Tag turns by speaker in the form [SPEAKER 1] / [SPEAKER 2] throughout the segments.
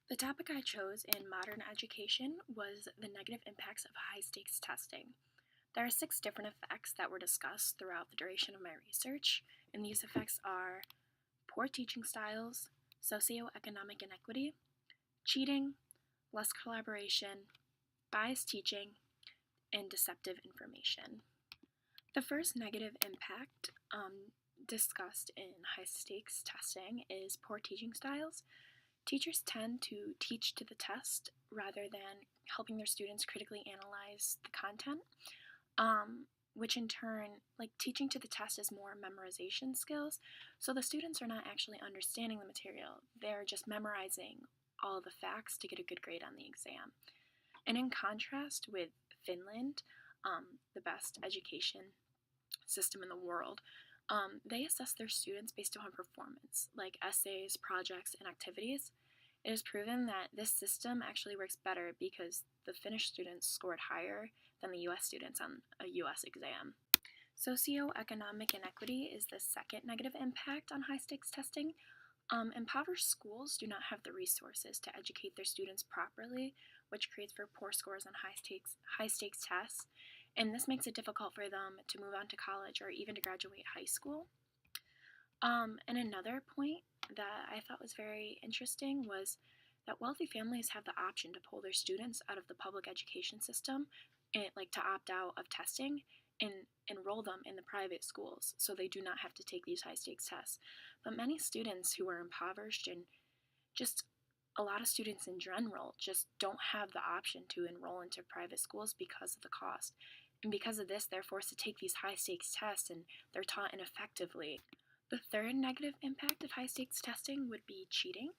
[SPEAKER 1] The topic I chose in modern education was the negative impacts of high stakes testing. There are 6 different effects that were discussed throughout the duration of my research, and these effects are poor teaching styles, socioeconomic inequity, cheating, less collaboration, biased teaching, and deceptive information. The first negative impact discussed in high stakes testing is poor teaching styles. Teachers tend to teach to the test rather than helping their students critically analyze the content, which in turn, teaching to the test is more memorization skills. So the students are not actually understanding the material, they're just memorizing all the facts to get a good grade on the exam. And in contrast with Finland, the best education system in the world, they assess their students based upon performance, like essays, projects, and activities. It is proven that this system actually works better because the Finnish students scored higher than the US students on a US exam. Socioeconomic inequity is the second negative impact on high stakes testing. Impoverished schools do not have the resources to educate their students properly, which creates for poor scores on high stakes tests, and this makes it difficult for them to move on to college or even to graduate high school. And another point that I thought was very interesting was that wealthy families have the option to pull their students out of the public education system, and to opt out of testing and enroll them in the private schools so they do not have to take these high stakes tests. But many students who are impoverished, and just a lot of students in general, just don't have the option to enroll into private schools because of the cost. And because of this, they're forced to take these high stakes tests and they're taught ineffectively. The third negative impact of high stakes testing would be cheating.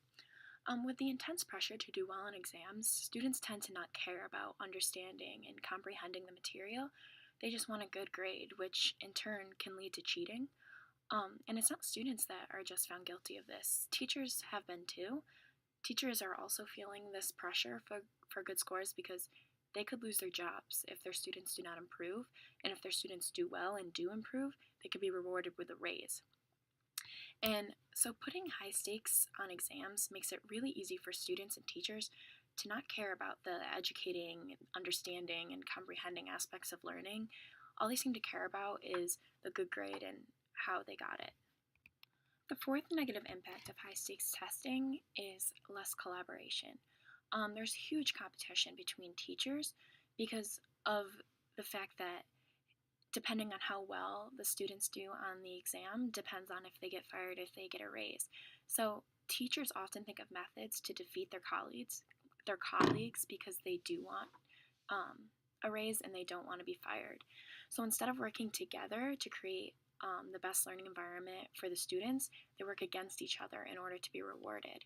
[SPEAKER 1] With the intense pressure to do well on exams, students tend to not care about understanding and comprehending the material. They just want a good grade, which in turn can lead to cheating. And it's not students that are just found guilty of this. Teachers have been too. Teachers are also feeling this pressure for good scores because they could lose their jobs if their students do not improve. And if their students do well and do improve, they could be rewarded with a raise. And so putting high stakes on exams makes it really easy for students and teachers to not care about the educating, understanding, and comprehending aspects of learning. All they seem to care about is the good grade and how they got it. The fourth negative impact of high stakes testing is less collaboration. There's huge competition between teachers because of the fact that depending on how well the students do on the exam depends on if they get fired, if they get a raise. So teachers often think of methods to defeat their colleagues because they do want a raise and they don't want to be fired. So instead of working together to create the best learning environment for the students, they work against each other in order to be rewarded.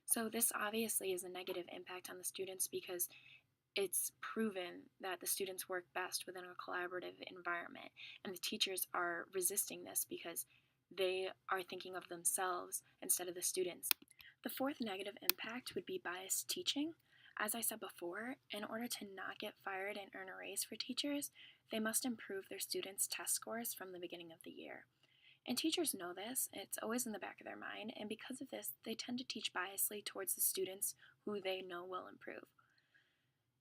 [SPEAKER 1] So this obviously is a negative impact on the students because it's proven that the students work best within a collaborative environment, and the teachers are resisting this because they are thinking of themselves instead of the students. The fourth negative impact would be biased teaching. As I said before, in order to not get fired and earn a raise for teachers, they must improve their students' test scores from the beginning of the year. And teachers know this, it's always in the back of their mind, and because of this, they tend to teach biasly towards the students who they know will improve.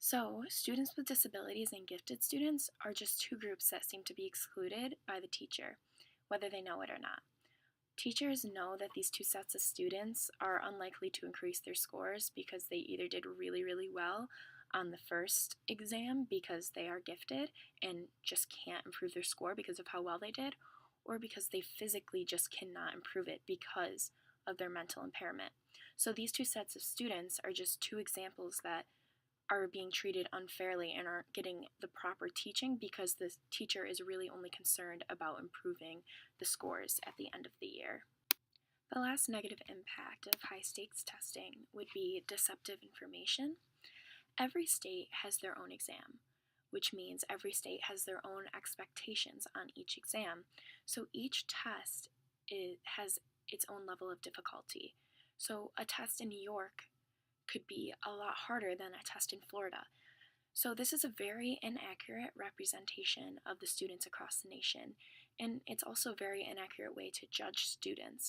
[SPEAKER 1] So, students with disabilities and gifted students are just two groups that seem to be excluded by the teacher, whether they know it or not. Teachers know that these two sets of students are unlikely to increase their scores because they either did really, really well on the first exam because they are gifted and just can't improve their score because of how well they did, or because they physically just cannot improve it because of their mental impairment. So these two sets of students are just two examples that are being treated unfairly and aren't getting the proper teaching because the teacher is really only concerned about improving the scores at the end of the year. The last negative impact of high stakes testing would be deceptive information. Every state has their own exam, which means every state has their own expectations on each exam. So each test has its own level of difficulty. So a test in New York could be a lot harder than a test in Florida. So this is a very inaccurate representation of the students across the nation, and it's also a very inaccurate way to judge students.